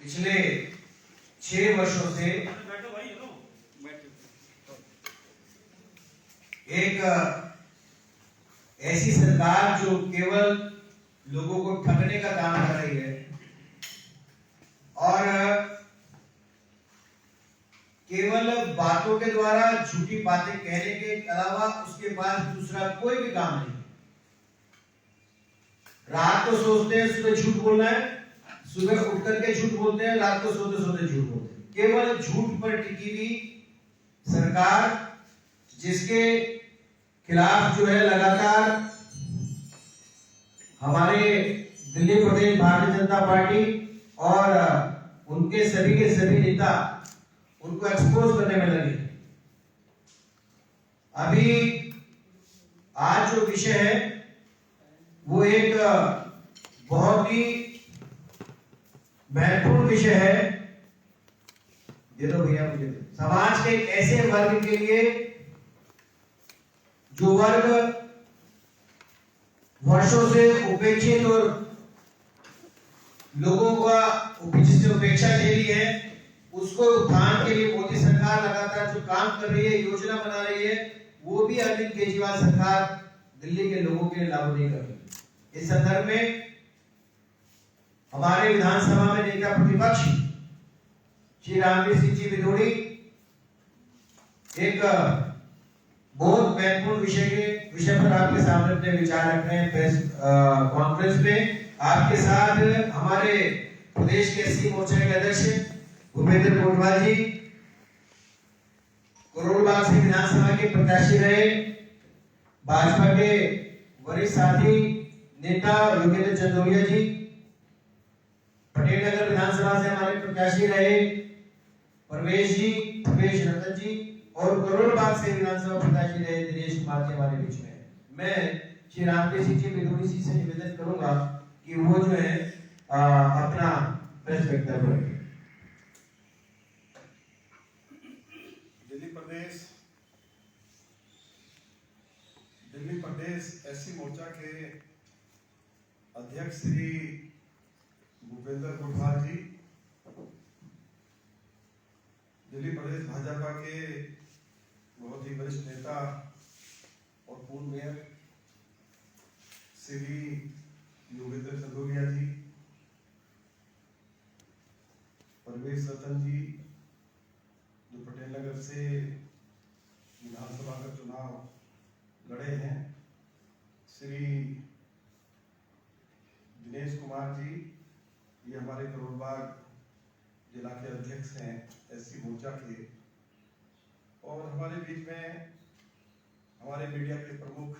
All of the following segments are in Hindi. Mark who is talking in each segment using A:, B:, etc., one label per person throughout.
A: पिछले 6 वर्षों से एक ऐसी सरकार जो केवल लोगों को ठगने का काम कर रही है और केवल बातों के द्वारा झूठी बातें कहने के अलावा उसके पास दूसरा कोई भी काम नहीं। रात को सोचते हैं सुबह झूठ बोलना है, सुबह उठ करके झूठ बोलते हैं, रात को सोते सोते झूठ बोलते हैं। केवल झूठ पर टिकी हुई सरकार, जिसके खिलाफ जो है लगातार हमारे दिल्ली प्रदेश भारतीय जनता पार्टी और उनके सभी के सभी नेता उनको एक्सपोज करने में लगे। अभी आज जो विषय है वो एक बहुत ही महत्वपूर्ण विषय है। दे दो भैया मुझे। समाज के एक ऐसे वर्ग के लिए जो वर्ग वर्षों से उपेक्षित और लोगों का जिसने उपेक्षा झेली है, उसको उत्थान के लिए मोदी सरकार लगातार जो काम कर रही है, योजना बना रही है, वो भी अरविंद केजरीवाल सरकार दिल्ली के लोगों के लिए लागू नहीं कर रही। इस संदर्भ में हमारे विधानसभा में नेता प्रतिपक्ष श्री रामवीर सिंह जी विधोड़ी एक बहुत महत्वपूर्ण विषय पर आपके सामने अपने विचार रख रहे हैं प्रेस कॉन्फ्रेंस में। आपके साथ हमारे प्रदेश के एससी मोर्चा के अध्यक्ष भूपेंद्र कोटवाल जी, करोड़बाग से विधानसभा के प्रत्याशी रहे भाजपा के वरिष्ठ साथी नेता योगेंद्र चंदोलिया जी, पटेल नगर विधानसभा से हमारे प्रत्याशी रहे परवेश जी, प्रवेश रतन जी, और करोड़बाग से विधानसभा प्रत्याशी रहे दिनेश कुमार जी हमारे बीच में। मैं श्री रामवीर सिंह जी विधोड़ी जी से निवेदन करूंगा कि वो जो है अपना प्रेस वक्तव्य रखें।
B: दिल्ली प्रदेश एससी मोर्चा के अध्यक्ष श्री भूपेंद्र कोटवाल जी, दिल्ली प्रदेश भाजपा के बहुत ही वरिष्ठ नेता और पूर्व मेयर श्री योगेंद्र चंदोलिया जी, परवेश रतन जी जो पटेल नगर से विधानसभा का चुनाव लड़े हैं, श्री दिनेश कुमार जी, ये हमारे करोड़बाग जिला के अध्यक्ष हैं एससी मोर्चा के, और हमारे बीच में हमारे मीडिया के प्रमुख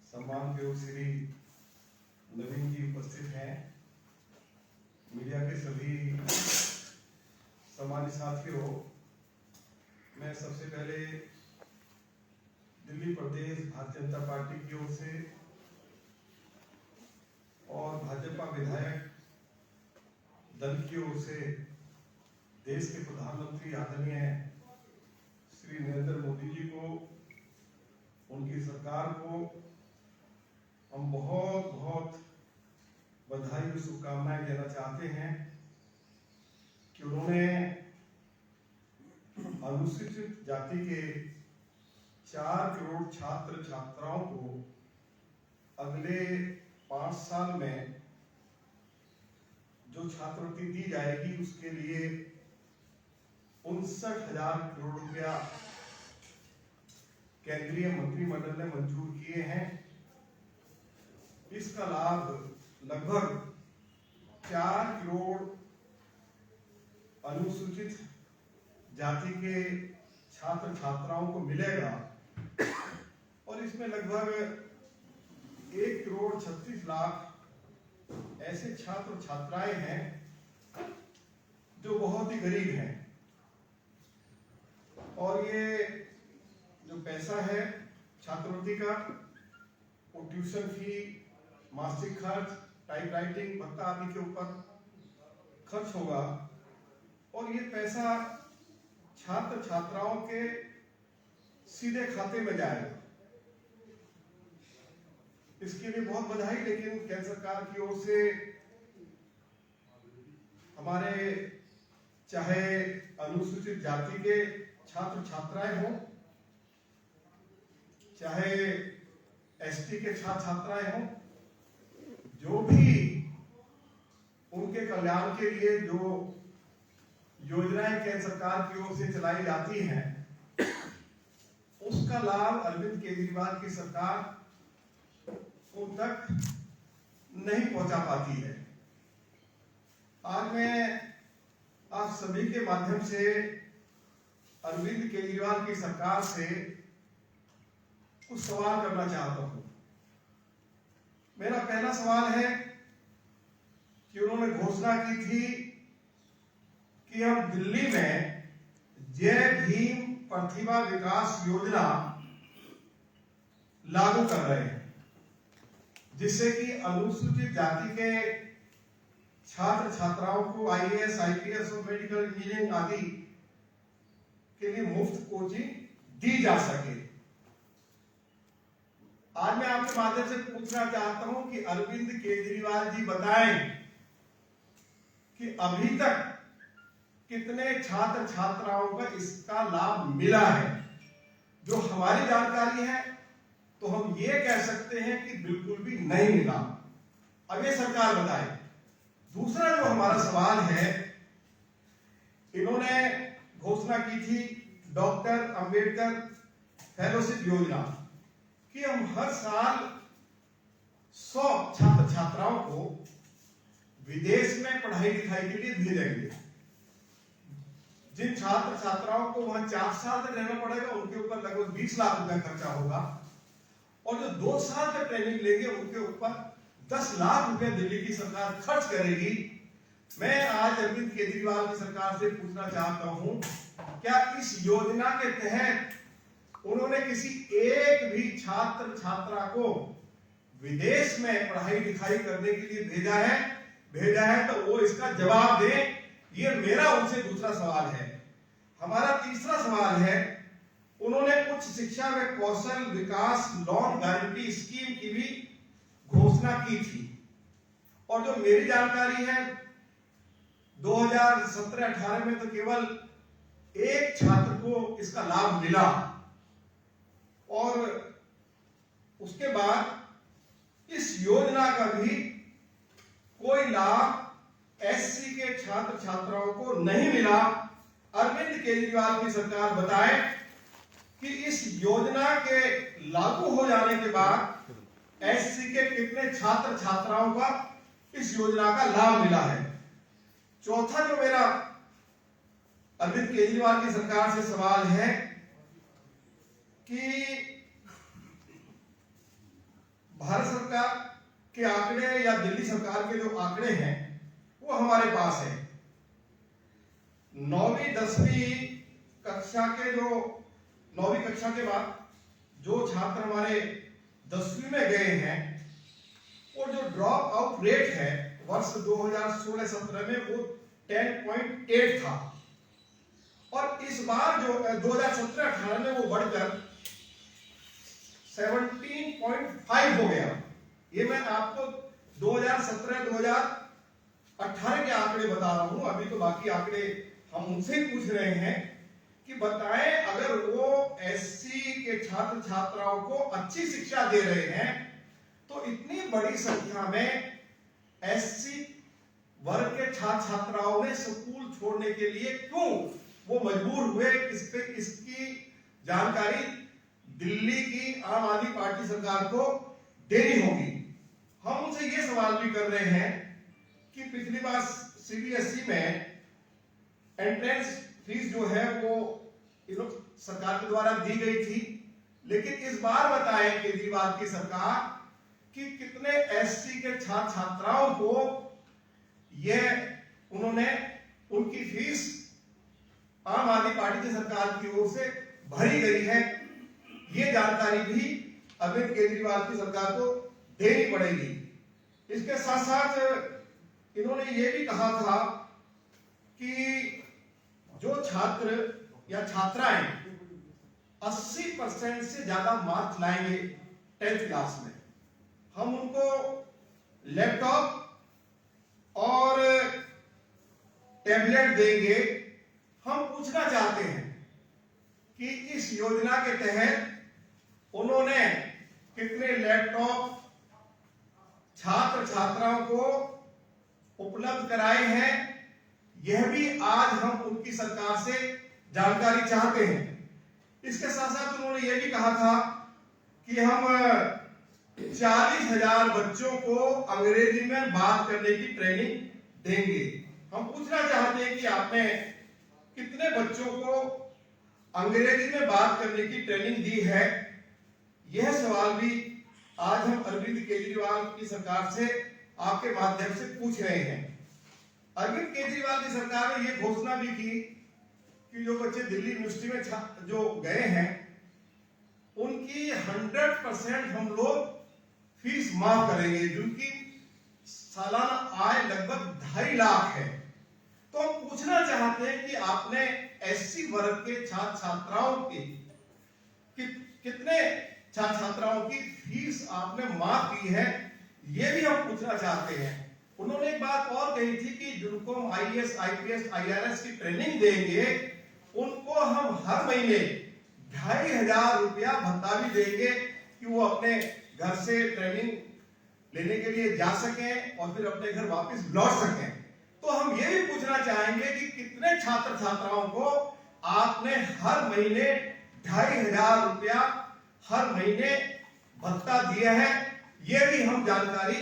B: सम्मान के श्री नवीन जी उपस्थित हैं। मीडिया के सभी सम्मानित साथियों, मैं सबसे पहले दिल्ली प्रदेश भारतीय जनता पार्टी की ओर से और भाजपा विधायक दल की ओर से देश के प्रधानमंत्री आदरणीय श्री नरेंद्र मोदी जी को, उनकी सरकार को हम बहुत बहुत बधाई और शुभकामनाएं देना चाहते हैं कि उन्होंने अनुसूचित जाति के 4 करोड़ छात्र छात्राओं को अगले 5 साल में जो छात्रवृत्ति दी जाएगी उसके लिए 59,000 करोड़ रुपया केंद्रीय मंत्रिमंडल ने मंजूर किए हैं। इसका लाभ लगभग 4 करोड़ अनुसूचित जाति के छात्र छात्राओं को मिलेगा और इसमें लगभग 1 करोड़ 36 लाख ऐसे छात्र छात्राएं हैं जो बहुत ही गरीब हैं, और ये जो पैसा है छात्रवृत्ति का, वो ट्यूशन फी, मासिक खर्च, टाइपराइटिंग भत्ता आदि के ऊपर खर्च होगा, और ये पैसा छात्र छात्राओं के सीधे खाते में जाएगा। इसके लिए बहुत बधाई। लेकिन केंद्र सरकार की ओर से हमारे चाहे अनुसूचित जाति के छात्र छात्राएं हों, चाहे एसटी के छात्र छात्राएं हों, जो भी उनके कल्याण के लिए जो योजनाएं केंद्र सरकार की ओर से चलाई जाती हैं, उसका लाभ अरविंद केजरीवाल की सरकार उन तक नहीं पहुंचा पाती है। आज मैं आप सभी के माध्यम से अरविंद केजरीवाल की सरकार से कुछ सवाल करना चाहता हूं। मेरा पहला सवाल है कि उन्होंने घोषणा की थी कि हम दिल्ली में जय भीम प्रतिभा विकास योजना लागू कर रहे हैं, जिससे कि अनुसूचित जाति के छात्र छात्राओं को आईएएस, आईपीएस और मेडिकल इंजीनियरिंग आदि के लिए मुफ्त कोचिंग दी जा सके। आज मैं आपके माध्यम से पूछना चाहता हूं कि अरविंद केजरीवाल जी बताएं कि अभी तक कितने छात्र छात्राओं को इसका लाभ मिला है। जो हमारी जानकारी है तो हम ये कह सकते हैं कि बिल्कुल भी नहीं मिला। अब ये सरकार बताए। दूसरा जो हमारा सवाल है, इन्होंने घोषणा की थी डॉक्टर अंबेडकर फेलोशिप योजना कि हम हर साल 100 छात्र छात्राओं को विदेश में पढ़ाई लिखाई के लिए भेजेंगे। जिन छात्र छात्राओं को वहां 4 साल तक रहना पड़ेगा, उनके ऊपर लगभग 20 लाख रुपया खर्चा होगा, और जो 2 साल तक ट्रेनिंग लेंगे उनके ऊपर 10 लाख रुपए दिल्ली की सरकार खर्च करेगी। मैं आज अरविंद केजरीवाल की सरकार से पूछना चाहता हूं, क्या इस योजना के तहत उन्होंने किसी एक भी छात्र छात्रा को विदेश में पढ़ाई लिखाई करने के लिए भेजा है तो वो इसका जवाब दें। ये मेरा उनसे दूसरा सवाल है। हमारा तीसरा सवाल है, उन्होंने उच्च शिक्षा व कौशल विकास लोन गारंटी स्कीम की भी घोषणा की थी, और जो मेरी जानकारी है 2017-18 में तो केवल एक छात्र को इसका लाभ मिला, और उसके बाद इस योजना का भी कोई लाभ एससी के छात्र छात्राओं को नहीं मिला। अरविंद केजरीवाल की सरकार बताए कि इस योजना के लागू हो जाने के बाद एससी के कितने छात्र छात्राओं का इस योजना का लाभ मिला है। चौथा जो मेरा अरविंद केजरीवाल की सरकार से सवाल है कि भारत सरकार के आंकड़े या दिल्ली सरकार के जो आंकड़े हैं वो हमारे पास है। 9वीं 10वीं कक्षा के बाद जो छात्र हमारे 10वीं में गए हैं, और जो ड्रॉप आउट रेट है वर्ष 2016-17 में वो 10.8 था, और इस बार जो 2017-18 में वो बढ़कर 17.5 हो गया। ये मैं आपको 2017-2018 के आंकड़े बता रहा हूं। अभी तो बाकी आंकड़े हम उनसे ही पूछ रहे हैं कि बताएं, अगर वो एससी के छात्र छात्राओं को अच्छी शिक्षा दे रहे हैं तो इतनी बड़ी संख्या में एससी वर्ग के छात्र छात्राओं ने स्कूल छोड़ने के लिए क्यों वो मजबूर हुए, इसकी जानकारी दिल्ली की आम आदमी पार्टी सरकार को देनी होगी। हम उनसे ये सवाल भी कर रहे हैं कि पिछली बार सीबीएसई में एंट्रेंस फीस जो है वो सरकार के द्वारा दी गई थी, लेकिन इस बार बताएं केजरीवाल की सरकार कि कितने एससी के छात्र छात्राओं को उन्होंने उनकी फीस आम आदमी पार्टी की सरकार की ओर से भरी गई है। ये जानकारी भी अरविंद केजरीवाल की सरकार को देनी पड़ेगी। इसके साथ साथ इन्होंने ये भी कहा था कि जो छात्र या छात्राएं 80% से ज्यादा मार्क्स लाएंगे 10th क्लास में, हम उनको लैपटॉप और टैबलेट देंगे। हम पूछना चाहते हैं कि इस योजना के तहत उन्होंने कितने लैपटॉप छात्र छात्राओं को उपलब्ध कराए हैं, यह भी आज हम उनकी सरकार से जानकारी चाहते हैं। इसके साथ साथ उन्होंने यह भी कहा था कि हम 40,000 बच्चों को अंग्रेजी में बात करने की ट्रेनिंग देंगे। हम पूछना चाहते हैं कि आपने कितने बच्चों को अंग्रेजी में बात करने की ट्रेनिंग दी है। यह सवाल भी आज हम अरविंद केजरीवाल की सरकार से आपके माध्यम से पूछ रहे हैं। अरविंद केजरीवाल की सरकार ने यह घोषणा भी की कि जो बच्चे दिल्ली यूनिवर्सिटी में जो गए हैं उनकी 100% हम लोग फीस माफ करेंगे, जिनकी सालाना आय लगभग 2.5 लाख है। तो हम पूछना चाहते हैं कि आपने एससी वर्ग के छात्र छात्राओं की कितने छात्र छात्राओं की फीस आपने माफ की है, यह भी हम पूछना चाहते हैं। उन्होंने एक बात और कही थी कि जिनको हम आईएएस आईपीएस आईआरएस की ट्रेनिंग देंगे उनको हम हर महीने 2,500 रुपया भत्ता भी देंगे कि वो अपने घर से ट्रेनिंग लेने के लिए जा सकें और फिर अपने घर वापस लौट सकें। तो हम ये भी पूछना चाहेंगे कि कितने छात्र छात्राओं को आपने हर महीने 2,500 रुपया हर महीने भत्ता दिया है, ये भी हम जानकारी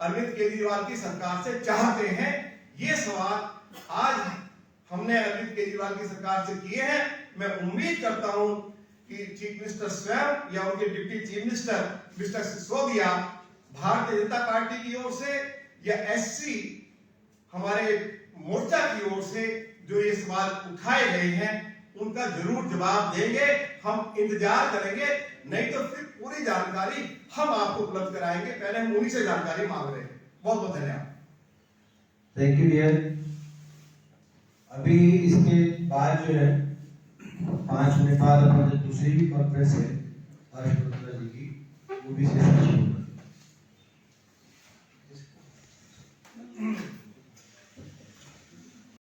B: अरविंद केजरीवाल की सरकार से चाहते हैं। ये सवाल आज हमने अरविंद केजरीवाल की सरकार से किए हैं। मैं उम्मीद करता हूं कि चीफ मिनिस्टर स्वयं या उनके deputy chief minister mister Sisodia Bharatiya Janata party की ओर से या एससी हमारे मोर्चा की ओर से जो ये सवाल उठाए गए हैं उनका जरूर जवाब देंगे। हम इंतजार करेंगे, नहीं तो फिर पूरी जानकारी हम आपको उपलब्ध कराएंगे। पहले हम उन्हीं से जानकारी मांग रहे हैं। बहुत बहुत धन्यवाद।
A: Thank you dear. अभी इसके बाद जो है 5 मिनट बाद अपन जो दूसरी भी कॉन्फ्रेंस है हर्ष जी की, वो भी